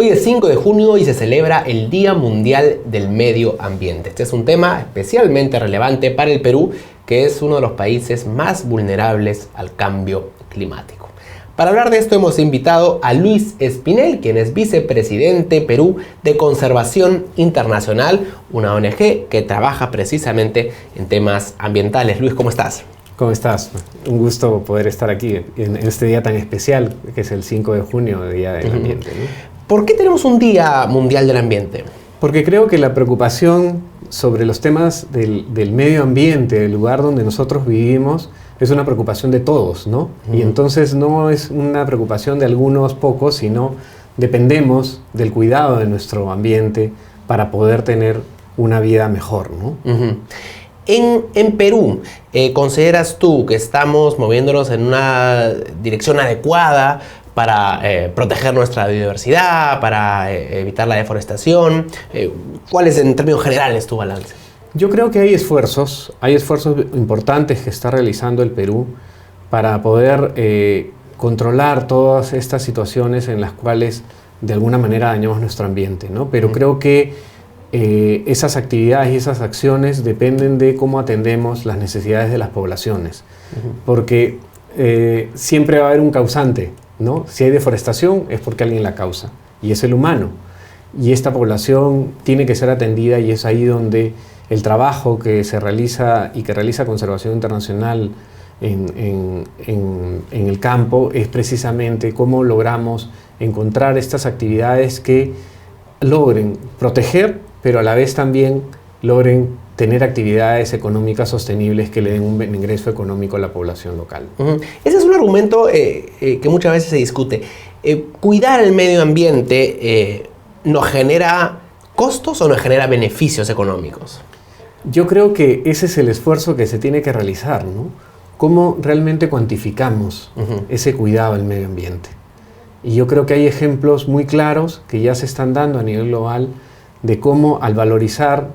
Hoy es 5 de junio y se celebra el Día Mundial del Medio Ambiente. Este es un tema especialmente relevante para el Perú, que es uno de los países más vulnerables al cambio climático. Para hablar de esto hemos invitado a Luis Espinel, quien es vicepresidente Perú de Conservación Internacional, una ONG que trabaja precisamente en temas ambientales. Luis, ¿cómo estás? ¿Cómo estás? Un gusto poder estar aquí en este día tan especial, que es el 5 de junio, Día del Ambiente, ¿no? ¿Por qué tenemos un Día Mundial del Ambiente? Porque creo que la preocupación sobre los temas del medio ambiente, del lugar donde nosotros vivimos, es una preocupación de todos, ¿no? Y entonces no es una preocupación de algunos pocos, sino dependemos del cuidado de nuestro ambiente para poder tener una vida mejor, ¿no? En Perú, ¿consideras tú que estamos moviéndonos en una dirección adecuada para proteger nuestra biodiversidad, para evitar la deforestación? ¿Cuál es en términos generales tu balance? Yo creo que hay esfuerzos importantes que está realizando el Perú para poder controlar todas estas situaciones en las cuales de alguna manera dañamos nuestro ambiente, ¿no? Pero creo que esas actividades y esas acciones dependen de cómo atendemos las necesidades de las poblaciones, porque siempre va a haber un causante, ¿no? Si hay deforestación es porque alguien la causa, y es el humano. Y esta población tiene que ser atendida, y es ahí donde el trabajo que se realiza y que realiza Conservación Internacional en el campo es precisamente cómo logramos encontrar estas actividades que logren proteger, pero a la vez también logren tener actividades económicas sostenibles que le den un ingreso económico a la población local. Ese es un argumento que muchas veces se discute. ¿Cuidar el medio ambiente nos genera costos o nos genera beneficios económicos? Yo creo que ese es el esfuerzo que se tiene que realizar, ¿no? ¿Cómo realmente cuantificamos ese cuidado del medio ambiente? Y yo creo que hay ejemplos muy claros que ya se están dando a nivel global de cómo al valorizar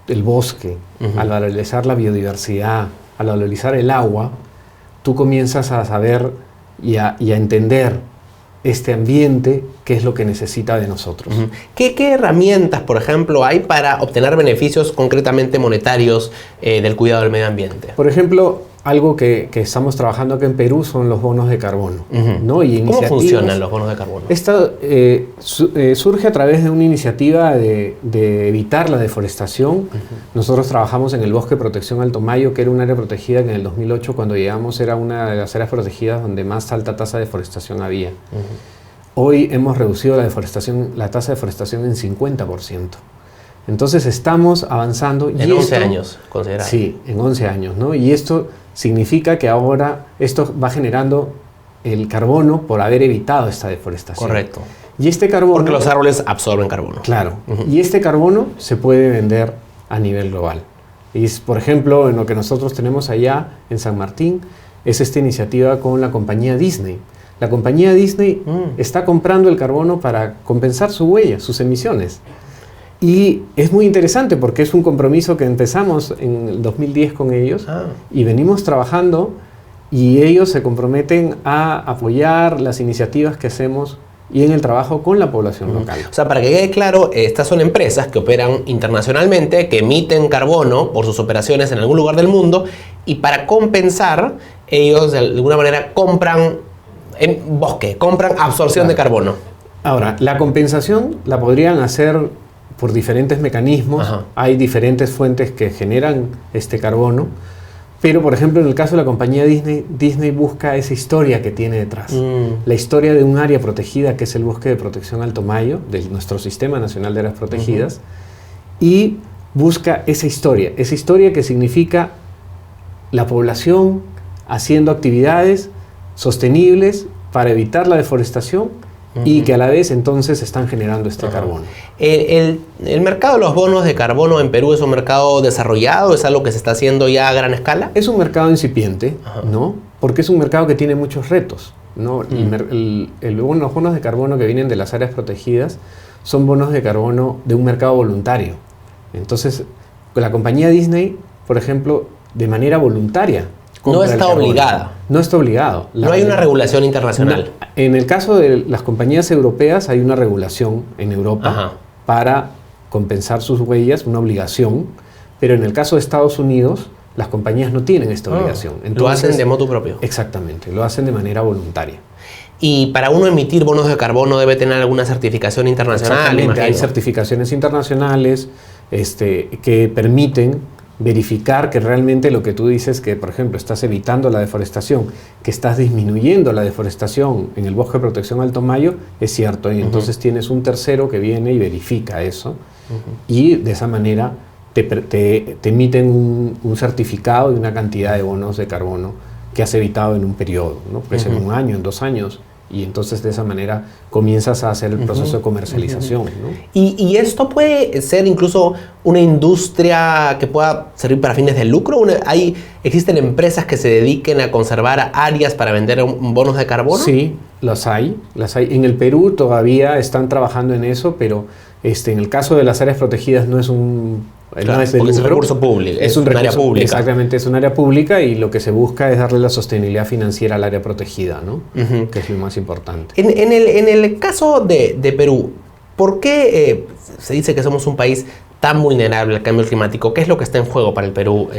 el bosque, al valorizar la biodiversidad, al valorizar el agua, tú comienzas a saber y a entender este ambiente, qué es lo que necesita de nosotros. ¿Qué herramientas, por ejemplo, hay para obtener beneficios concretamente monetarios del cuidado del medio ambiente? Por ejemplo, algo que estamos trabajando aquí en Perú son los bonos de carbono, ¿no? Y ¿Cómo funcionan los bonos de carbono? Esta surge a través de una iniciativa de evitar la deforestación. Nosotros trabajamos en el Bosque de Protección Alto Mayo, que era un área protegida que en el 2008, cuando llegamos, era una de las áreas protegidas donde más alta tasa de deforestación había. Hoy hemos reducido la tasa de deforestación en 50%. Entonces estamos avanzando. En 11 años, considerado. Sí, en 11 años, ¿no? Y esto significa que ahora esto va generando el carbono por haber evitado esta deforestación. Correcto. Y este carbono... Porque los árboles absorben carbono. Claro. Y este carbono se puede vender a nivel global. Y por ejemplo, en lo que nosotros tenemos allá en San Martín, es esta iniciativa con la compañía Disney. La compañía Disney está comprando el carbono para compensar su huella, sus emisiones. Y es muy interesante porque es un compromiso que empezamos en el 2010 con ellos y venimos trabajando, y ellos se comprometen a apoyar las iniciativas que hacemos y en el trabajo con la población local. O sea, para que quede claro, estas son empresas que operan internacionalmente, que emiten carbono por sus operaciones en algún lugar del mundo, y para compensar, ellos de alguna manera compran en bosque, compran absorción de carbono. Ahora, la compensación la podrían hacer por diferentes mecanismos. Hay diferentes fuentes que generan este carbono, pero por ejemplo en el caso de la compañía Disney busca esa historia que tiene detrás, la historia de un área protegida que es el Bosque de Protección Alto Mayo, de nuestro Sistema Nacional de Áreas Protegidas, y busca esa historia que significa la población haciendo actividades sostenibles para evitar la deforestación, y que a la vez entonces están generando este carbono. ¿El mercado de los bonos de carbono en Perú es un mercado desarrollado? ¿Es algo que se está haciendo ya a gran escala? Es un mercado incipiente, ¿no? Porque es un mercado que tiene muchos retos, ¿no? Los bonos de carbono que vienen de las áreas protegidas son bonos de carbono de un mercado voluntario. Entonces, la compañía Disney, por ejemplo, de manera voluntaria, No está obligada. No está obligado. No hay una regulación internacional. En el caso de las compañías europeas hay una regulación en Europa para compensar sus huellas, una obligación, pero en el caso de Estados Unidos las compañías no tienen esta obligación. Entonces, lo hacen de motu propio. Exactamente, lo hacen de manera voluntaria. Y para uno emitir bonos de carbono debe tener alguna certificación internacional. Exactamente, hay certificaciones internacionales que permiten verificar que realmente lo que tú dices, que por ejemplo estás evitando la deforestación, que estás disminuyendo la deforestación en el bosque de protección Alto Mayo, es cierto. Y entonces tienes un tercero que viene y verifica eso. Y de esa manera te emiten un certificado de una cantidad de bonos de carbono que has evitado en un periodo, ¿no? Puede ser en un año, en 2 años. Y entonces de esa manera comienzas a hacer el proceso de comercialización, ¿no? ¿Y esto puede ser incluso una industria que pueda servir para fines de lucro? ¿Existen empresas que se dediquen a conservar áreas para vender bonos de carbono? Sí, las hay. En el Perú todavía están trabajando en eso, pero en el caso de las áreas protegidas no es un... Claro, no es de lucro, es un recurso público, es un área pública. Exactamente, es un área pública y lo que se busca es darle la sostenibilidad financiera al área protegida, ¿no? Que es lo más importante. En el caso de Perú, ¿por qué se dice que somos un país tan vulnerable al cambio climático? ¿Qué es lo que está en juego para el Perú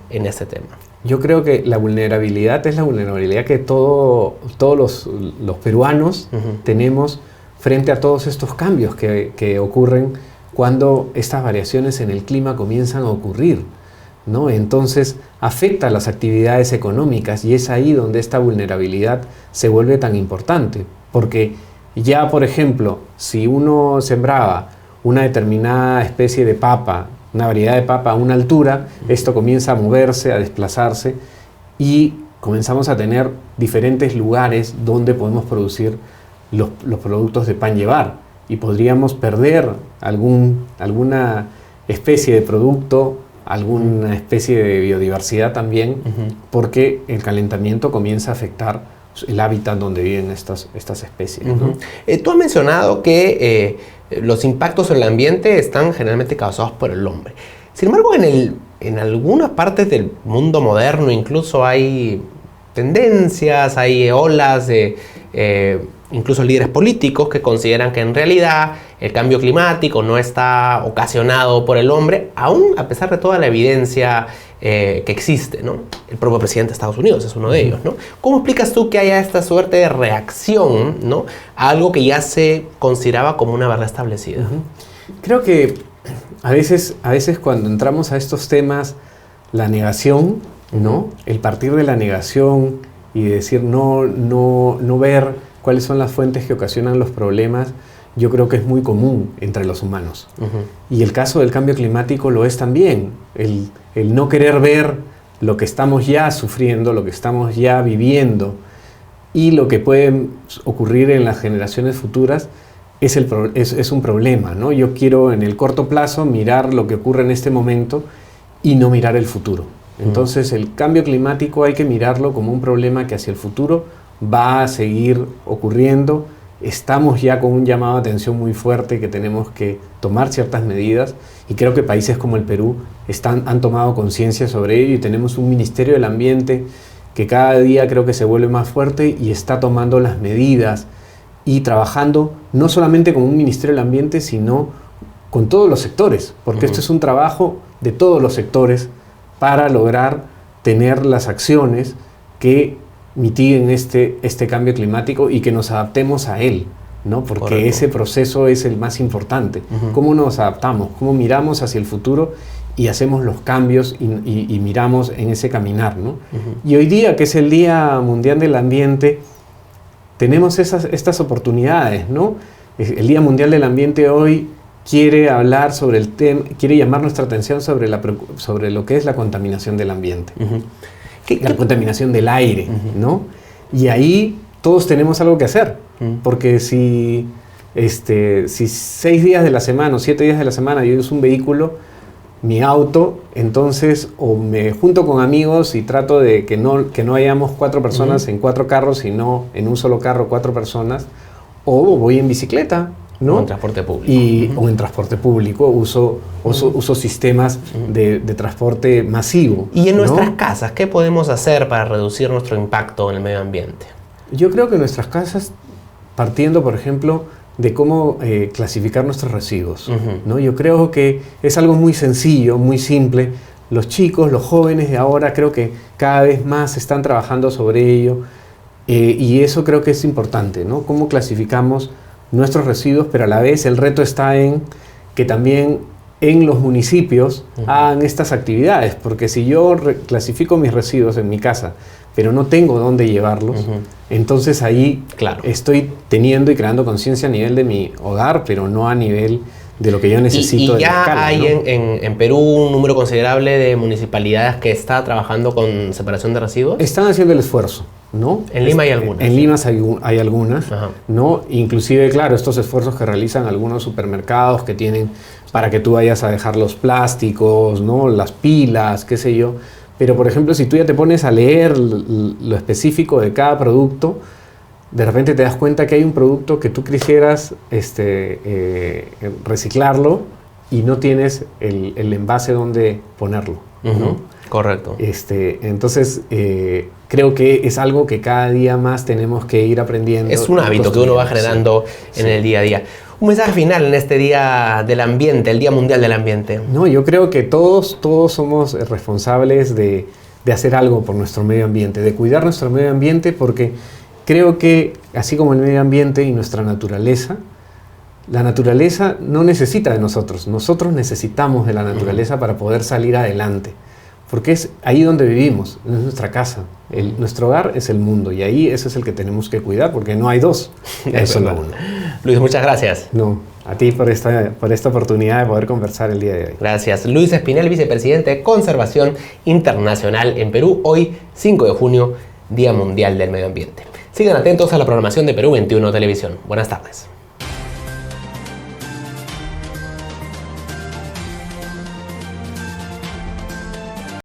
en este tema? Yo creo que la vulnerabilidad es la vulnerabilidad que todos los peruanos tenemos frente a todos estos cambios que ocurren cuando estas variaciones en el clima comienzan a ocurrir, ¿no? Entonces afecta las actividades económicas y es ahí donde esta vulnerabilidad se vuelve tan importante, porque ya, por ejemplo, si uno sembraba una determinada especie de papa, una variedad de papa a una altura, esto comienza a moverse, a desplazarse y comenzamos a tener diferentes lugares donde podemos producir los productos de pan llevar. Y podríamos perder alguna especie de producto, alguna especie de biodiversidad también, porque el calentamiento comienza a afectar el hábitat donde viven estas especies, ¿no? Tú has mencionado que los impactos en el ambiente están generalmente causados por el hombre. Sin embargo, en algunas partes del mundo moderno incluso hay tendencias, hay olas de... incluso líderes políticos que consideran que en realidad el cambio climático no está ocasionado por el hombre, aún a pesar de toda la evidencia que existe, ¿no? El propio presidente de Estados Unidos es uno de ellos, ¿no? ¿Cómo explicas tú que haya esta suerte de reacción, ¿no?, a algo que ya se consideraba como una verdad establecida? Creo que a veces cuando entramos a estos temas, la negación, ¿no?, el partir de la negación y decir no ver cuáles son las fuentes que ocasionan los problemas, yo creo que es muy común entre los humanos. Y el caso del cambio climático lo es también. El no querer ver lo que estamos ya sufriendo, lo que estamos ya viviendo y lo que puede ocurrir en las generaciones futuras es un problema, ¿no? Yo quiero en el corto plazo mirar lo que ocurre en este momento y no mirar el futuro. Entonces el cambio climático hay que mirarlo como un problema que hacia el futuro va a seguir ocurriendo. Estamos ya con un llamado de atención muy fuerte que tenemos que tomar ciertas medidas y creo que países como el Perú han tomado conciencia sobre ello y tenemos un Ministerio del Ambiente que cada día creo que se vuelve más fuerte y está tomando las medidas y trabajando no solamente con un Ministerio del Ambiente sino con todos los sectores, porque esto es un trabajo de todos los sectores para lograr tener las acciones que mitiguen este cambio climático y que nos adaptemos a él, ¿no? Porque correcto, ese proceso es el más importante. ¿Cómo nos adaptamos? ¿Cómo miramos hacia el futuro y hacemos los cambios y miramos en ese caminar, ¿no? Y hoy día, que es el Día Mundial del Ambiente, tenemos estas oportunidades, ¿no? El Día Mundial del Ambiente hoy quiere hablar sobre el tema, quiere llamar nuestra atención sobre lo que es la contaminación del ambiente. La contaminación del aire, ¿no? Y ahí todos tenemos algo que hacer, porque si 6 días de la semana o 7 días de la semana yo uso un vehículo, mi auto, entonces o me junto con amigos y trato de que no hayamos 4 personas en 4 carros, sino en un solo carro 4 personas, o voy en bicicleta, ¿no? O en transporte público. O en transporte público, uso sistemas de transporte masivo. Y en ¿no? nuestras casas, ¿qué podemos hacer para reducir nuestro impacto en el medio ambiente? Yo creo que nuestras casas, partiendo, por ejemplo, de cómo clasificar nuestros residuos, ¿no? Yo creo que es algo muy sencillo, muy simple. Los chicos, los jóvenes de ahora, creo que cada vez más están trabajando sobre ello. Y eso creo que es importante, ¿no? Cómo clasificamos nuestros residuos, pero a la vez el reto está en que también en los municipios hagan estas actividades, porque si yo clasifico mis residuos en mi casa, pero no tengo dónde llevarlos, entonces ahí estoy teniendo y creando conciencia a nivel de mi hogar, pero no a nivel de lo que yo necesito. Y ya de escala, hay, ¿no? en Perú, un número considerable de municipalidades que está trabajando con separación de residuos. Están haciendo el esfuerzo, ¿no? En Lima hay algunas. En Lima hay algunas, Ajá. ¿no? Inclusive, claro, estos esfuerzos que realizan algunos supermercados que tienen para que tú vayas a dejar los plásticos, ¿no? Las pilas, qué sé yo. Pero, por ejemplo, si tú ya te pones a leer lo específico de cada producto, de repente te das cuenta que hay un producto que tú quisieras reciclarlo y no tienes el envase donde ponerlo, ¿no? Correcto. Entonces, creo que es algo que cada día más tenemos que ir aprendiendo. Es un hábito que uno va generando en el día a día. Un mensaje final en este Día del Ambiente, el Día Mundial del Ambiente. No, yo creo que todos somos responsables de hacer algo por nuestro medio ambiente, de cuidar nuestro medio ambiente, porque creo que, así como el medio ambiente y nuestra naturaleza, la naturaleza no necesita de nosotros. Nosotros necesitamos de la naturaleza para poder salir adelante. Porque es ahí donde vivimos, es nuestra casa. Nuestro hogar es el mundo y ahí ese es el que tenemos que cuidar porque no hay dos, hay solo uno. Luis, muchas gracias. No, a ti por esta oportunidad de poder conversar el día de hoy. Gracias. Luis Espinel, vicepresidente de Conservación Internacional en Perú, hoy 5 de junio, Día Mundial del Medio Ambiente. Sigan atentos a la programación de Perú 21 Televisión. Buenas tardes.